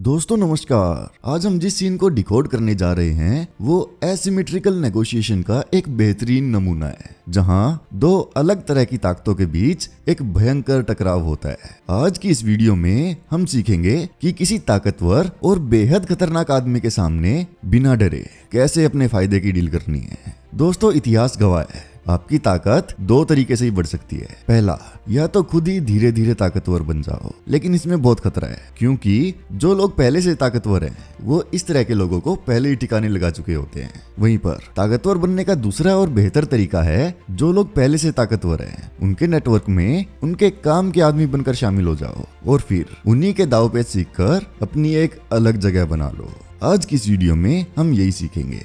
दोस्तों नमस्कार। आज हम जिस सीन को डिकोड करने जा रहे हैं वो एसिमेट्रिकल नेगोशिएशन का एक बेहतरीन नमूना है, जहां दो अलग तरह की ताकतों के बीच एक भयंकर टकराव होता है। आज की इस वीडियो में हम सीखेंगे कि किसी ताकतवर और बेहद खतरनाक आदमी के सामने बिना डरे कैसे अपने फायदे की डील करनी है। दोस्तों, इतिहास गवाह है आपकी ताकत दो तरीके से ही बढ़ सकती है। पहला, या तो खुद ही धीरे धीरे ताकतवर बन जाओ, लेकिन इसमें बहुत खतरा है, क्योंकि जो लोग पहले से ताकतवर हैं वो इस तरह के लोगों को पहले ही ठिकाने लगा चुके होते हैं। वहीं पर ताकतवर बनने का दूसरा और बेहतर तरीका है, जो लोग पहले से ताकतवर हैं उनके नेटवर्क में उनके काम के आदमी बनकर शामिल हो जाओ और फिर उन्हीं के दाव पेच सीखकर अपनी एक अलग जगह बना लो। आज की इस वीडियो में हम यही सीखेंगे।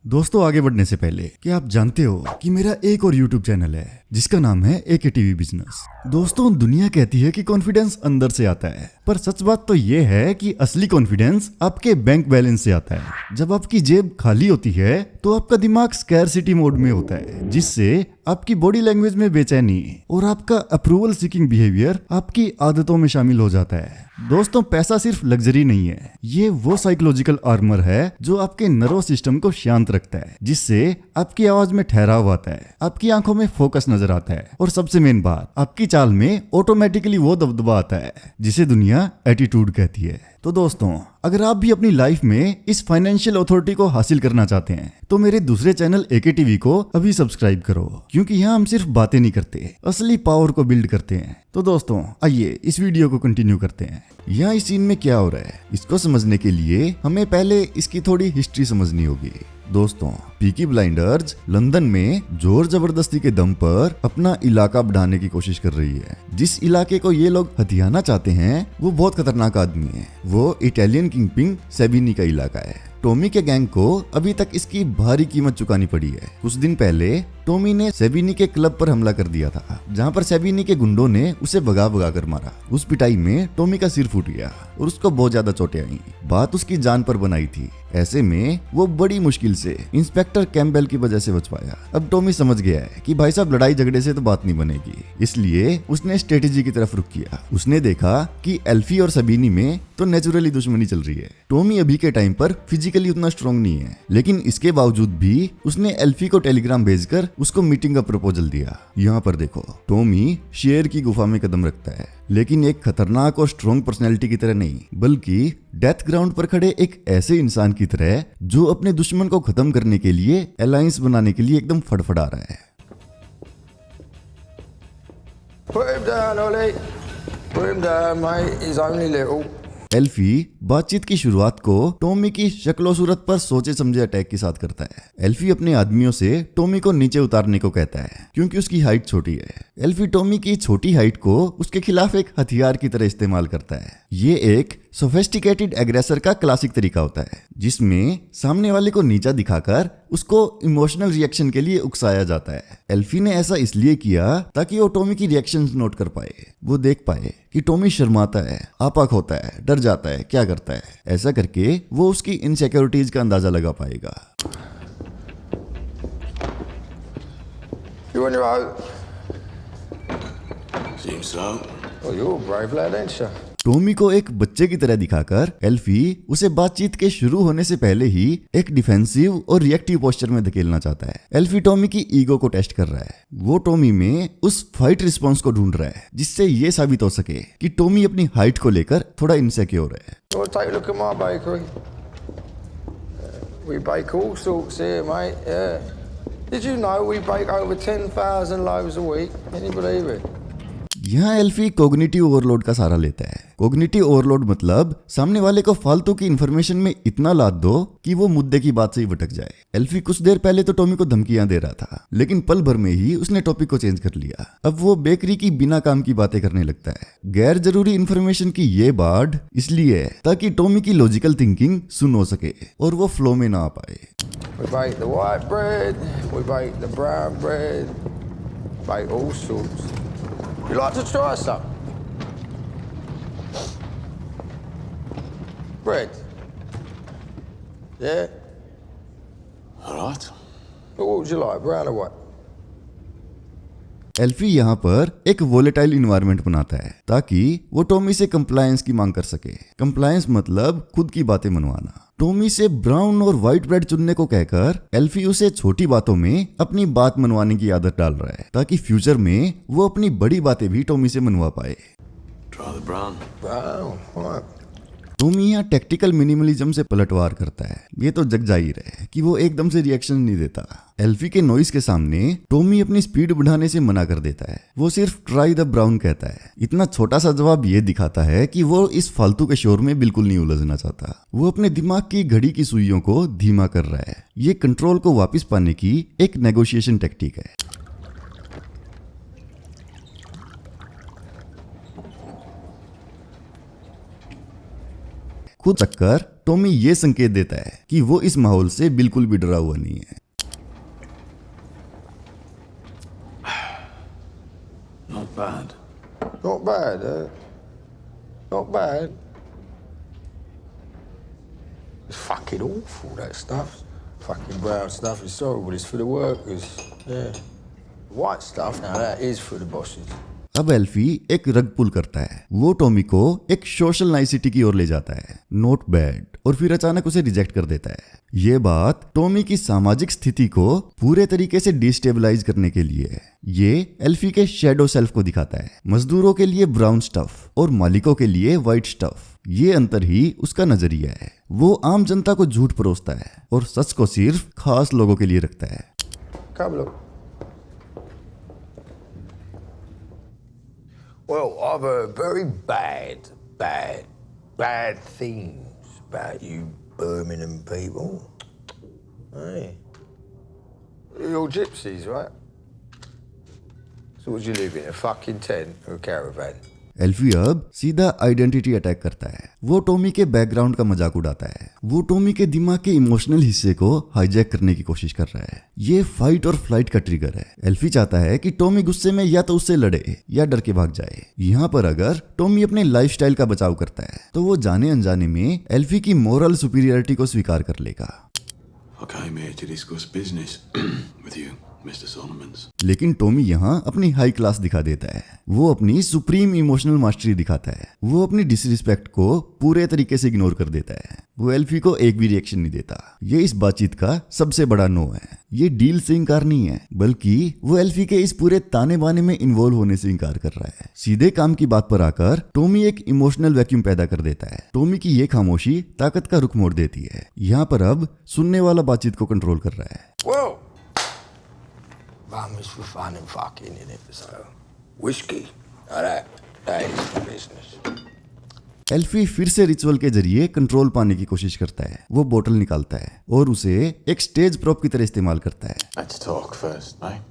दोस्तों, आगे बढ़ने से पहले क्या आप जानते हो कि मेरा एक और YouTube चैनल है जिसका नाम है AK TV बिजनेस। दोस्तों, दुनिया कहती है कि कॉन्फिडेंस अंदर से आता है, पर सच बात तो ये है कि असली कॉन्फिडेंस आपके बैंक बैलेंस से आता है। जब आपकी जेब खाली होती है तो आपका दिमाग स्कैरसिटी मोड में होता है, जिससे आपकी बॉडी लैंग्वेज में बेचैनी और आपका अप्रूवल सीकिंग बिहेवियर आपकी आदतों में शामिल हो जाता है। दोस्तों, पैसा सिर्फ लग्जरी नहीं है, ये वो साइकोलॉजिकल आर्मर है जो आपके नर्वस सिस्टम को शांत रखता है, जिससे आपकी आवाज में ठहराव आता है, आपकी आंखों में फोकस नजर आता है और सबसे मेन बात, आपकी चाल में ऑटोमेटिकली वो दबदबा आता है जिसे दुनिया एटीट्यूड कहती है। तो दोस्तों, अगर आप भी अपनी लाइफ में इस फाइनेंशियल अथॉरिटी को हासिल करना चाहते हैं तो मेरे दूसरे चैनल AK TV को अभी सब्सक्राइब करो, क्योंकि यहाँ हम सिर्फ बातें नहीं करते, असली पावर को बिल्ड करते हैं। तो दोस्तों, आइए इस वीडियो को कंटिन्यू करते हैं। यहाँ इस सीन में क्या हो रहा है इसको समझने के लिए हमें पहले इसकी थोड़ी हिस्ट्री समझनी होगी। दोस्तों, पीकी ब्लाइंडर्स लंदन में जोर जबरदस्ती के दम पर अपना इलाका बढ़ाने की कोशिश कर रही है। जिस इलाके को ये लोग हथियाना चाहते हैं वो बहुत खतरनाक आदमी है। वो इटालियन किंगपिन सेबिनी का इलाका है। टॉमी के गैंग को अभी तक इसकी भारी कीमत चुकानी पड़ी है। कुछ दिन पहले टॉमी ने सेबिनी के क्लब पर हमला कर दिया था, जहां पर सेबिनी के गुंडों ने उसे भगा भगा कर मारा। उस पिटाई में टॉमी का सिर फूट गया और उसको बहुत ज्यादा चोटें आई। बात उसकी जान पर बनाई थी। ऐसे में वो बड़ी मुश्किल से इंस्पेक्टर कैम्पबेल की वजह से बच पाया। अब टॉमी समझ गया है कि भाई साहब, लड़ाई झगड़े से तो बात नहीं बनेगी, इसलिए उसने स्ट्रेटेजी की तरफ रुख किया। उसने देखा कि एल्फी और सेबिनी में तो नेचुरली दुश्मनी चल रही है। टॉमी अभी के टाइम पर फिजिकली उतना स्ट्रॉन्ग नहीं है, लेकिन इसके बावजूद भी उसने एल्फी को टेलीग्राम भेजकर उसको मीटिंग का प्रपोजल दिया। यहाँ पर देखो, टॉमी शेर की गुफा में कदम रखता है, लेकिन एक खतरनाक और स्ट्रॉन्ग पर्सनैलिटी की तरह नहीं, बल्कि डेथ ग्राउंड पर खड़े एक ऐसे इंसान की तरह जो अपने दुश्मन को खत्म करने के लिए अलायंस बनाने के लिए एकदम फड़फड़ा रहा है। Put him down, Ollie. Put him down, mate. He's only little. एल्फी बातचीत की शुरुआत को टॉमी की शक्लो सूरत पर सोचे समझे अटैक के साथ करता है। एल्फी अपने आदमियों से टॉमी को नीचे उतारने को कहता है, क्योंकि उसकी हाइट छोटी है। एल्फी टॉमी की छोटी हाइट को उसके खिलाफ एक हथियार की तरह इस्तेमाल करता है। ये एक सोफिस्टिकेटेड एग्रेसर का क्लासिक तरीका होता है, जिसमें सामने वाले को नीचा दिखाकर उसको इमोशनल रिएक्शन के लिए उकसाया जाता है। एल्फी ने ऐसा इसलिए किया ताकि वो टॉमी की रिएक्शंस नोट कर पाए, वो देख पाए कि टॉमी शर्माता है, आपाक होता है, डर जाता है, क्या करता है। ऐसा करके वो उसकी इनसिक्योरिटीज का अंदाजा लगा पाएगा। You on your own? Seems so. Oh, you're a brave lad, ain't you? Tommy को एक बच्चे की तरह दिखाकर एल्फी उसे बातचीत के शुरू होने से पहले ही एक डिफेंसिव और रिएक्टिव पोस्चर में धकेलना चाहता है। एल्फी टॉमी की ईगो को टेस्ट कर रहा है। वो टॉमी में उस फाइट रिस्पॉन्स को ढूंढ रहा है, जिससे ये साबित हो सके कि टॉमी अपनी हाइट को लेकर थोड़ा इनसिक्योर है। You want to take a look at my bakery? We bake all sorts here, mate. Yeah. Did you know we bake over 10,000 loaves a week? Can you believe it? यहाँ एल्फी cognitive overload का सहारा लेता है। Cognitive overload मतलब सामने वाले को फालतू की इन्फॉर्मेशन में इतना लाद दो कि वो मुद्दे की बात से ही भटक जाए। एल्फी कुछ देर पहले तो टॉमी को धमकियां दे रहा था, लेकिन पल भर में ही उसने टॉपिक को चेंज कर लिया। अब वो बेकरी की बिना काम की बातें करने लगता है। गैर जरूरी इन्फॉर्मेशन की ये बाढ़ इसलिए है ताकि टॉमी की लॉजिकल थिंकिंग सुन हो सके और वो फ्लो में ना आ पाए। We bake the white bread, we bake the brown bread, bake all sorts. You like to try some? Bread? Yeah? All right. What would you like, brown or white? एल्फी यहाँ पर एक वोलेटाइल इन्वायरमेंट बनाता है ताकि वो Tommy से compliance की मांग कर सके। कंप्लायंस मतलब खुद की बातें मनवाना। टॉमी से ब्राउन और व्हाइट ब्रेड चुनने को कहकर एल्फी उसे छोटी बातों में अपनी बात मनवाने की आदत डाल रहा है ताकि फ्यूचर में वो अपनी बड़ी बातें भी टॉमी से मनवा पाए। Try the brown. Brown, right. Tommy यहाँ टेक्टिकल मिनिमलिज्म से पलटवार करता है। ये तो जग जाहिर है कि वो एकदम से रिएक्शन नहीं देता। एल्फी के नॉइस के सामने टॉमी अपनी स्पीड बढ़ाने से मना कर देता है। वो सिर्फ ट्राई द ब्राउन कहता है। इतना छोटा सा जवाब ये दिखाता है कि वो इस फालतू के शोर में बिल्कुल नहीं उलझना चाहता। वो अपने दिमाग की घड़ी की सुइयों को धीमा कर रहा है। ये कंट्रोल को वापस पाने की एक नेगोशिएशन टेक्टिक है। खुद चक्कर टॉमी ये संकेत देता है कि वो इस माहौल से बिल्कुल भी डरा हुआ नहीं है। Not bad. Not bad, Not bad. It's fucking awful, that stuff. Fucking brown stuff is horrible. It's for the workers. Yeah. White stuff, now that is for the bosses. अब एल्फी एक रग पुल करता है। वो टॉमी को एक सोशल नाइसिटी की ओर ले जाता है, नॉट बैड, और फिर अचानक उसे रिजेक्ट कर देता है। ये बात टॉमी की सामाजिक स्थिति को पूरे तरीके से डिस्टेबलाइज करने के लिए है। ये एल्फी के शैडो सेल्फ को दिखाता है। मजदूरों के लिए ब्राउन स्टफ और मालिकों के लिए व्हाइट स्टफ। ये अंतर ही उसका नजरिया है। वो आम जनता को झूठ परोसता है और सच को सिर्फ खास लोगों के लिए रखता है। Come look. Well, I've heard very bad things about you Birmingham people. Hey. You're all gypsies, right? So would you live in a fucking tent or a caravan? एल्फी अब सीधा आइडेंटिटी अटैक करता है। वो टॉमी के background का मजाक उड़ाता है। वो टॉमी के दिमाग के इमोशनल हिस्से को हाईजैक करने की कोशिश कर रहा है। ये फाइट और फ्लाइट का ट्रिगर है। एल्फी चाहता है कि टॉमी गुस्से में या तो उससे लड़े या डर के भाग जाए। यहाँ पर अगर टॉमी अपने लाइफस्टाइल का बचाव करता है तो वो जाने अनजाने में एल्फी की मोरल सुपीरियरिटी को स्वीकार कर लेगा। I came here to discuss business with you, Mr. Solomons. लेकिन टॉमी यहाँ अपनी हाई क्लास दिखा देता है। वो अपनी सुप्रीम इमोशनल मास्टरी दिखाता है। वो अपनी डिसरिस्पेक्ट को पूरे तरीके से इग्नोर कर देता है। वो एल्फी को एक भी रिएक्शन नहीं देता। ये इस बातचीत का सबसे बड़ा नो है। ये डील से इंकार नहीं है, बल्कि वो एल्फी के इस पूरे ताने बाने में इन्वॉल्व होने से इंकार कर रहा है। सीधे काम की बात पर आकर टॉमी एक इमोशनल वैक्यूम पैदा कर देता है। टॉमी की ये खामोशी ताकत का रुख मोड़ देती है। यहाँ पर अब सुनने वाला बातचीत को कंट्रोल कर रहा है। Well, bum is for fun and fucking in it, so whiskey. Now that is the business. एल्फी फिर से रिचुअल के जरिए कंट्रोल पाने की कोशिश करता है। वो बोतल निकालता है और उसे एक स्टेज प्रॉप की तरह इस्तेमाल करता है। Let's talk first, mate.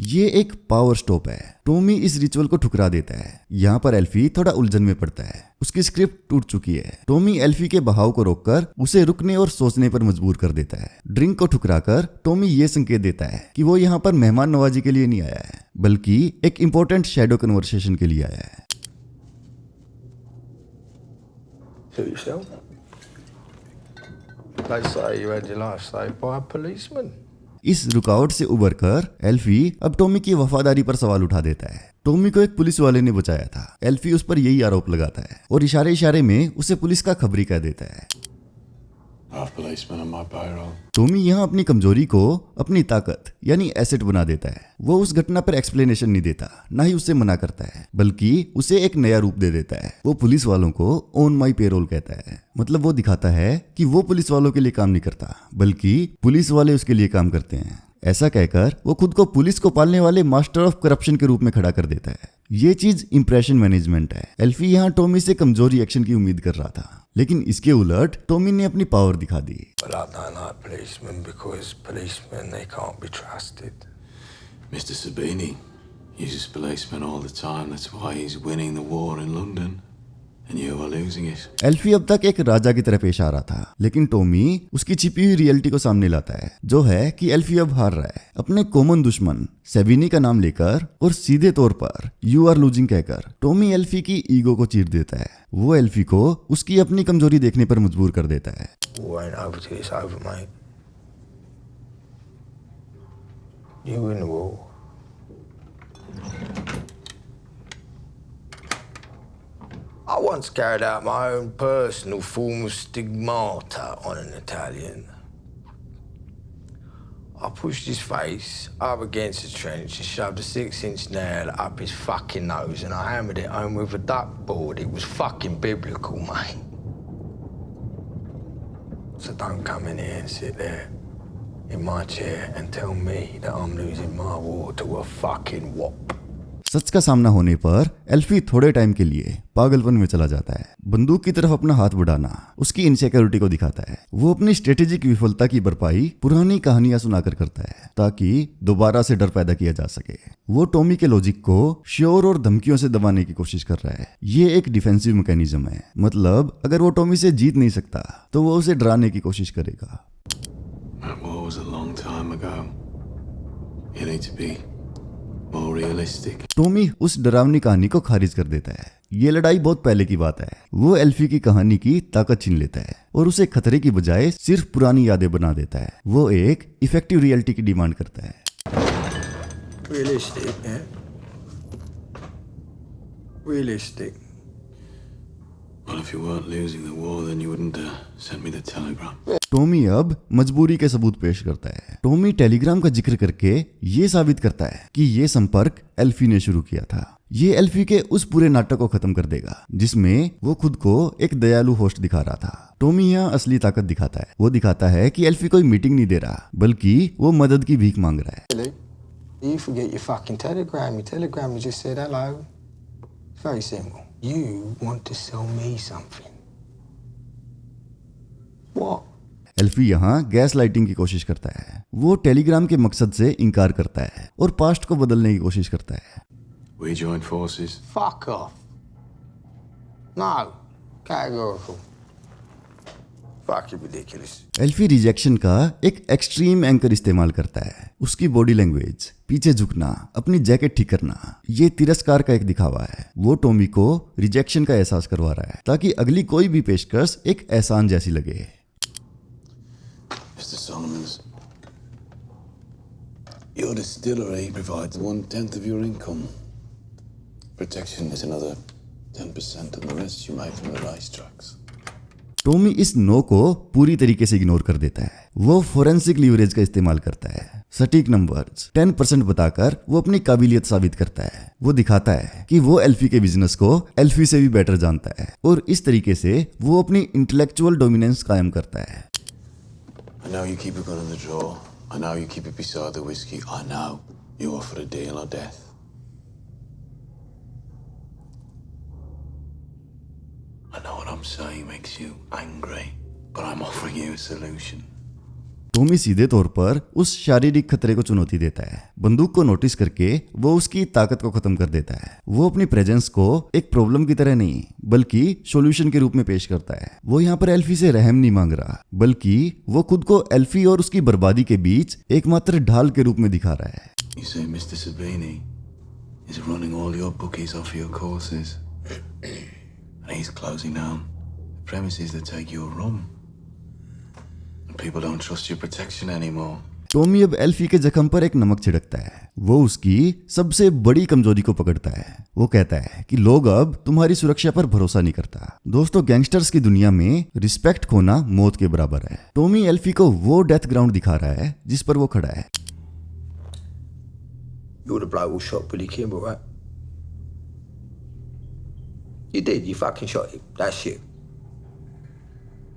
ये एक पावर स्टॉप है। टॉमी इस रिचुअल को ठुकरा देता है। यहाँ पर एल्फी थोड़ा उलझन में पड़ता है। उसकी स्क्रिप्ट टूट चुकी है। टॉमी एल्फी के बहाव को रोककर उसे रुकने और सोचने पर मजबूर कर देता है। ड्रिंक को ठुकराकर टॉमी ये संकेत देता है कि वो यहाँ पर मेहमान नवाजी के लिए नहीं आया है, बल्कि एक इंपॉर्टेंट शैडो कन्वर्सेशन के लिए आया है। Suit yourself. They say you had your life saved by a policeman. इस रुकावट से उबरकर एल्फी अब टॉमी की वफादारी पर सवाल उठा देता है। टॉमी को एक पुलिस वाले ने बचाया था। एल्फी उस पर यही आरोप लगाता है और इशारे इशारे में उसे पुलिस का खबरी कह देता है। Half policeman on my payroll. Tommy यहाँ अपनी कमजोरी को अपनी ताकत यानी एसेट बना देता है। वो उस घटना पर एक्सप्लेनेशन नहीं देता, ना ही उससे मना करता है, बल्कि उसे एक नया रूप दे देता है। वो पुलिस वालों को ऑन माई पेरोल कहता है। मतलब वो दिखाता है कि वो पुलिस वालों के लिए काम नहीं करता, बल्कि पुलिस वाले उसके लिए काम करते हैं। ऐसा कहकर वो खुद को पुलिस को पालने वाले मास्टर ऑफ करप्शन के रूप में खड़ा कर देता है। ये चीज इंप्रेशन मैनेजमेंट है। एल्फी यहाँ टॉमी से कमजोर रिएक्शन की उम्मीद कर रहा था, लेकिन इसके उलट टॉमी ने अपनी पावर दिखा दी। But I don't like policemen because policemen, they can't be trusted. Mr. Sabini uses policemen all the time. That's why he's winning the war in London. And you are losing it. एल्फी अब तक एक राजा की तरह पेश आ रहा था, लेकिन Tommy उसकी छिपी हुई रियलिटी को सामने लाता है, जो है कि एल्फी अब हार रहा है। अपने कॉमन दुश्मन सेविनी का नाम लेकर और सीधे तौर पर यू आर लूजिंग कहकर टॉमी एल्फी की ईगो को चीर देता है। वो एल्फी को उसकी अपनी कमजोरी देखने पर मजबूर कर देता है। War ain't over till it's over, mate. You win the war. I once carried out my own personal form of stigmata on an Italian. I pushed his face up against the trench and shoved a 6-inch nail up his fucking nose, and I hammered it home with a duckboard. It was fucking biblical, mate. So don't come in here and sit there in my chair and tell me that I'm losing my war to a fucking wop. सच का सामना होने पर एल्फी थोड़े time के लिए पागलपन में चला जाता है। बंदूक की तरफ अपना हाथ बढ़ाना उसकी इनसिक्योरिटी को दिखाता है। वो अपनी स्ट्रेटेजिक विफलता की भरपाई पुरानी कहानियां सुनाकर करता है ताकि दोबारा से डर पैदा किया जा सके। वो टॉमी के लॉजिक को श्योर और धमकियों से दबाने की कोशिश कर रहा है। ये एक डिफेंसिव मैकेनिज्म है, मतलब अगर वो टॉमी से जीत नहीं सकता तो वो उसे डराने की कोशिश करेगा। That war was a long time ago. You need to be more realistic. Tommy उस डरावनी कहानी को खारिज कर देता है। ये लड़ाई बहुत पहले की बात है। वो एल्फी की कहानी की ताकत छीन लेता है और उसे खतरे की बजाय सिर्फ पुरानी यादें बना देता है। वो एक इफेक्टिव रियलिटी की डिमांड करता है। Realistic, yeah? Realistic. Well, if you weren't losing the war, then you wouldn't send me the telegram. Tommy अब मजबूरी के सबूत पेश करता है। टॉमी टेलीग्राम का जिक्र करके ये साबित करता है कि ये संपर्क एल्फी ने शुरू किया था। ये एल्फी के उस पूरे नाटक को खत्म कर देगा जिसमें वो खुद को एक दयालु होस्ट दिखा रहा था। टॉमी यहाँ असली ताकत दिखाता है। वो दिखाता है कि एल्फी कोई मीटिंग नहीं दे रहा, बल्कि वो मदद की भीख मांग रहा है। Really? You forget your fucking telegram. Your telegram just said hello. It's very simple. You want to sell me something. What? एल्फी यहाँ गैस लाइटिंग की कोशिश करता है। वो टेलीग्राम के मकसद से इनकार करता है और पास्ट को बदलने की कोशिश करता है। We joined forces. Fuck off. No. Categorical. Fucking ridiculous. एल्फी रिजेक्शन का एक एक्सट्रीम एंकर इस्तेमाल करता है। उसकी बॉडी लैंग्वेज, पीछे झुकना, अपनी जैकेट ठीक करना, ये तिरस्कार का एक दिखावा है। वो टॉमी को रिजेक्शन का एहसास करवा रहा है ताकि अगली कोई भी पेशकश एक एहसान जैसी लगे। Mr. Solomons, your distillery provides 1/10 of your income. Protection is another 10%, and the rest you make from the racetracks. Tommy इस नो को पूरी तरीके से इग्नोर कर देता है। वो फोरेंसिक लीवरेज का इस्तेमाल करता है। सटीक नंबर्स 10% बताकर वो अपनी काबिलियत साबित करता है। वो दिखाता है कि वो एल्फी के बिजनेस को एल्फी से भी बेटर जानता है और इस तरीके से वो अपनी इंटेलेक्चुअल डोमिनेंस कायम करता है। I know you keep a gun in the drawer. I know you keep it beside the whiskey. I know you offer a deal or death. I know what I'm saying makes you angry, but I'm offering you a solution. Tommy सीधे तौर पर उस शारीरिक खतरे को चुनौती देता है। बंदूक को नोटिस करके वो उसकी ताकत को खत्म कर देता है। वो अपनी प्रेजेंस को एक प्रॉब्लम की तरह नहीं बल्कि सॉल्यूशन के रूप में पेश करता है। वो यहाँ पर एल्फी से रहम नहीं मांग रहा, बल्कि वो खुद को एल्फी और उसकी बर्बादी के बीच एकमात्र ढाल के रूप में दिखा रहा है। You say Mr. Sabini is running all your bookies off your courses. And he's closing down the premises that take your rum. And people don't trust your protection anymore. Tommy अब एल्फी के जख्म पर एक नमक छिड़कता है। वो उसकी सबसे बड़ी कमजोरी को पकड़ता है। वो कहता है कि लोग अब तुम्हारी सुरक्षा पर भरोसा नहीं करता। दोस्तों, गैंगस्टर्स की दुनिया में रिस्पेक्ट खोना मौत के बराबर है। टॉमी एल्फी को वो डेथ ग्राउंड दिखा रहा है जिस पर वो खड़ा है। You're the bloke who shot Billy Kimball, right? You did. You fucking shot him. That's you.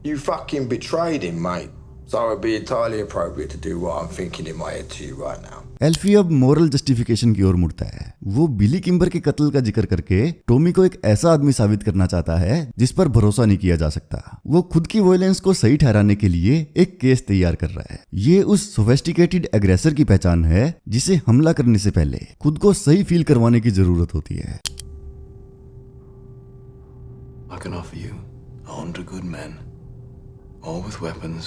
You fucking betrayed him, mate. So it would be entirely appropriate to do what I'm thinking in my head to you right now. एल्फी अब moral justification की ओर मुड़ता है। वो बिली Kimber के कत्ल का जिक्र करके Tommy को एक ऐसा आदमी साबित करना चाहता है जिस पर भरोसा नहीं किया जा सकता। वो खुद की वायलेंस को सही ठहराने के लिए एक केस तैयार कर रहा है। ये उस सोफिस्टिकेटेड एग्रेसर की पहचान है जिसे हमला करने से पहले खुद को सही फील करवाने की जरूरत होती है। I can offer you 100 good men, all with weapons,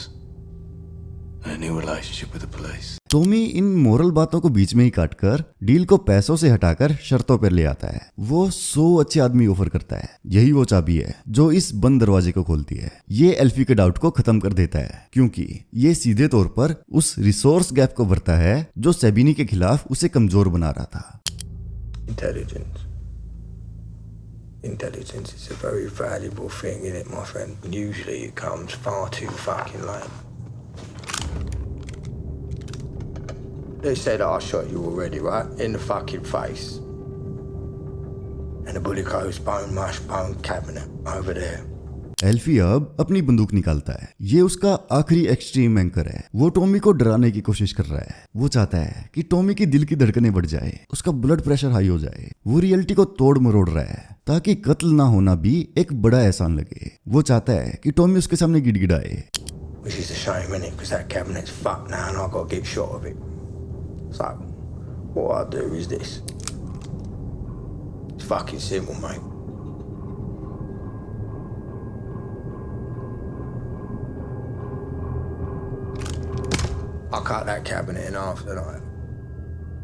and a new relationship with the police. Tommy in moral बातों को बीच में ही काटकर डील को पैसों से हटाकर शर्तों पर ले आता है। वो 100 अच्छे आदमी ऑफर करता है। यही वो चाबी है जो इस बंद दरवाजे को खोलती है। ये एल्फी के डाउट को खत्म कर देता है, क्योंकि ये सीधे तौर पर उस रिसोर्स गैप को भरता है जो सेबिनी के खिलाफ उसे कमजोर बना रहा था। Intelligence is a very valuable thing, isn't it, my friend? Usually it comes far too fucking late. Let's say that I shot you already, right? In the fucking face. And the bullet goes bone mush bone cabinet over there. एल्फी अब अपनी बंदूक निकालता है। ये उसका आखिरी extreme anchor है। वो टॉमी को डराने की कोशिश कर रहा है। वो चाहता है कि टॉमी की दिल की धड़कनें बढ़ जाए, उसका ब्लड प्रेशर हाई हो जाए। वो रियलिटी को तोड़ मरोड़ रहा है ताकि कत्ल ना होना भी एक बड़ा एहसान लगे। वो चाहता है कि टॉमी उसके सामने गिड़गिड़ाए। Which is a shame, innit? Because that cabinet's fucked now and I've got to get shot of it. So, what I do is this. It's fucking simple, mate. I cut that cabinet in half tonight.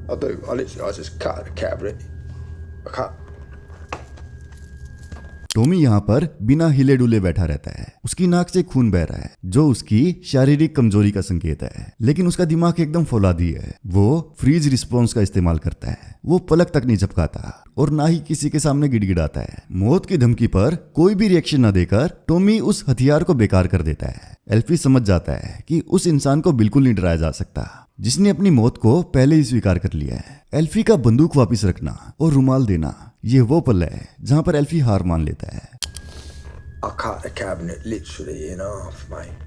I do. I just cut the cabinet. I cut. Tommy यहाँ पर बिना हिले डुले बैठा रहता है। उसकी नाक से खून बह रहा है जो उसकी शारीरिक कमजोरी का संकेत है, लेकिन उसका दिमाग एकदम फौलादी है। वो फ्रीज रिस्पॉन्स का इस्तेमाल करता है। वो पलक तक नहीं झपकाता और ना ही किसी के सामने गिड़गिड़ाता है। मौत की धमकी पर कोई भी रिएक्शन न देकर टॉमी उस हथियार को बेकार कर देता है। एल्फी समझ जाता है कि उस इंसान को बिल्कुल नहीं डराया जा सकता जिसने अपनी मौत को पहले ही स्वीकार कर लिया है। एल्फी का बंदूक वापस रखना और रुमाल देना, ये वो पल है जहां पर एल्फी हार मान लेता है। I cut the cabinet literally in half, mate.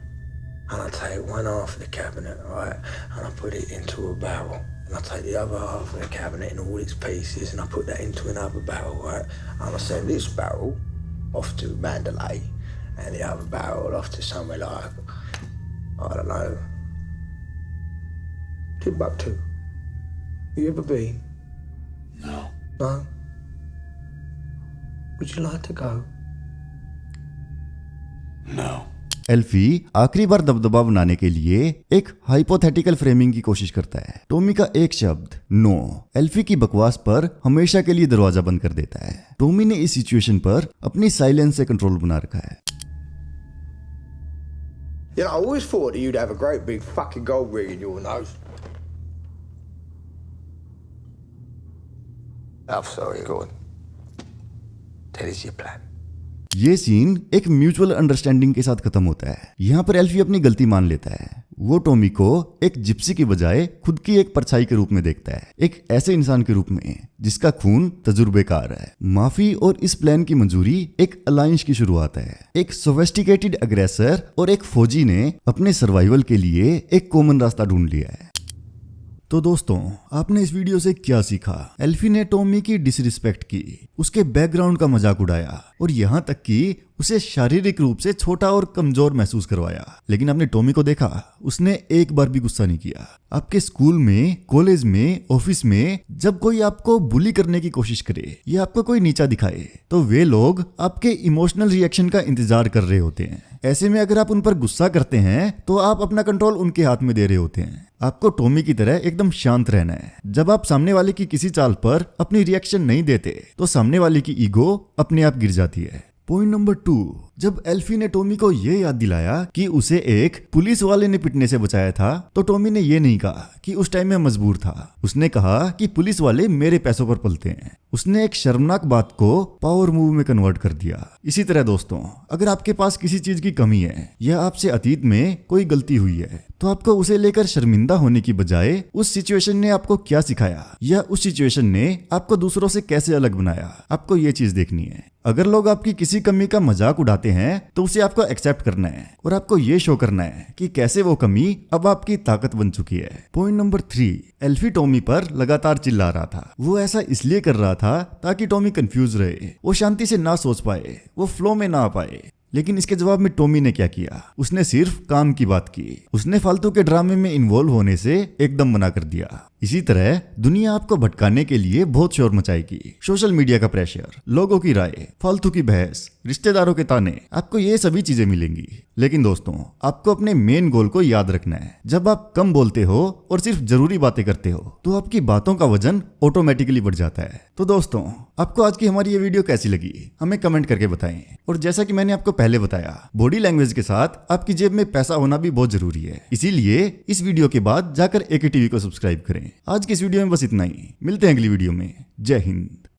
And I take one half of the cabinet, right, and I put it into a barrel. And I take the other half of the cabinet in all its pieces and I put that into another barrel, right? And I send this barrel off to Mandalay and the other barrel off to somewhere like, I don't know, Timbuktu. You ever been? No. No? Would you like to go? No. एल्फी आखिरी बार दबदबा बनाने के लिए एक hypothetical framing की कोशिश करता है। टॉमी का एक शब्द नो एल्फी की बकवास पर हमेशा के लिए दरवाजा बंद कर देता है। टॉमी ने इस सिचुएशन पर अपनी साइलेंस से कंट्रोल बना रखा है। You know, I always thought that you'd have a great big fucking gold ring in your nose. I'm sorry, go on. Tell us your plan. ये सीन एक म्यूचुअल अंडरस्टैंडिंग के साथ खत्म होता है। यहाँ पर एल्फी अपनी गलती मान लेता है। वो टॉमी को एक जिप्सी की बजाय खुद की एक परछाई के रूप में देखता है, एक ऐसे इंसान के रूप में जिसका खून तजुर्बेकार है। माफी और इस प्लान की मंजूरी एक अलायंस की शुरुआत है। एक सोफिस्टिकेटेड अग्रेसर और एक फौजी ने अपने सर्वाइवल के लिए एक कॉमन रास्ता ढूंढ लिया है। तो दोस्तों, आपने इस वीडियो से क्या सीखा? एल्फी ने टॉमी की डिसरिस्पेक्ट की, उसके बैकग्राउंड का मजाक उड़ाया और यहाँ तक कि उसे शारीरिक रूप से छोटा और कमजोर महसूस करवाया। लेकिन आपने टॉमी को देखा, उसने एक बार भी गुस्सा नहीं किया। आपके स्कूल में, कॉलेज में, ऑफिस में जब कोई आपको बुली करने की कोशिश करे या आपको कोई नीचा दिखाए तो वे लोग आपके इमोशनल रिएक्शन का इंतजार कर रहे होते हैं। ऐसे में अगर आप उन पर गुस्सा करते हैं तो आप अपना कंट्रोल उनके हाथ में दे रहे होते हैं। आपको टॉमी की तरह एकदम शांत रहना है। जब आप सामने वाले की किसी चाल पर अपनी रिएक्शन नहीं देते तो सामने वाले की ईगो अपने आप गिर जाती है। पॉइंट नंबर 2, जब एल्फी ने टॉमी को यह याद दिलाया कि उसे एक पुलिस वाले ने पिटने से बचाया था तो टॉमी ने यह नहीं कहा कि उस टाइम में मजबूर था। उसने कहा कि पुलिस वाले मेरे पैसों पर पलते हैं। उसने एक शर्मनाक बात को पावर मूव में कन्वर्ट कर दिया। इसी तरह दोस्तों, अगर आपके पास किसी चीज की कमी है या आपसे अतीत में कोई गलती हुई है तो आपको उसे लेकर शर्मिंदा होने की बजाय उस सिचुएशन ने आपको क्या सिखाया या उस सिचुएशन ने आपको दूसरों से कैसे अलग बनाया, आपको ये चीज देखनी है। अगर लोग आपकी किसी कमी का मजाक उड़ाते हैं तो उसे आपको एक्सेप्ट करना है और आपको ये शो करना है कि कैसे वो कमी अब आपकी ताकत बन चुकी है। पॉइंट नंबर 3, एल्फी टॉमी पर लगातार चिल्ला रहा था। वो ऐसा इसलिए कर रहा था ताकि टॉमी कंफ्यूज रहे, वो शांति से ना सोच पाए, वो फ्लो में ना आ पाए। लेकिन इसके जवाब में टॉमी ने क्या किया? उसने सिर्फ काम की बात की। उसने फालतू के ड्रामे में इन्वॉल्व होने से एकदम मना कर दिया। इसी तरह दुनिया आपको भटकाने के लिए बहुत शोर मचाएगी। सोशल मीडिया का प्रेशर, लोगों की राय, फालतू की बहस, रिश्तेदारों के ताने, आपको ये सभी चीजें मिलेंगी। लेकिन दोस्तों, आपको अपने मेन गोल को याद रखना है। जब आप कम बोलते हो और सिर्फ जरूरी बातें करते हो तो आपकी बातों का वजन ऑटोमेटिकली बढ़ जाता है। तो दोस्तों, आपको आज की हमारी ये वीडियो कैसी लगी हमें कमेंट करके बताएं। और जैसा कि मैंने आपको पहले बताया, बॉडी लैंग्वेज के साथ आपकी जेब में पैसा होना भी बहुत जरूरी है। इसीलिए इस वीडियो के बाद जाकर एके टीवी को सब्सक्राइब करें। आज की इस वीडियो में बस इतना ही। मिलते हैं अगली वीडियो में। जय हिंद।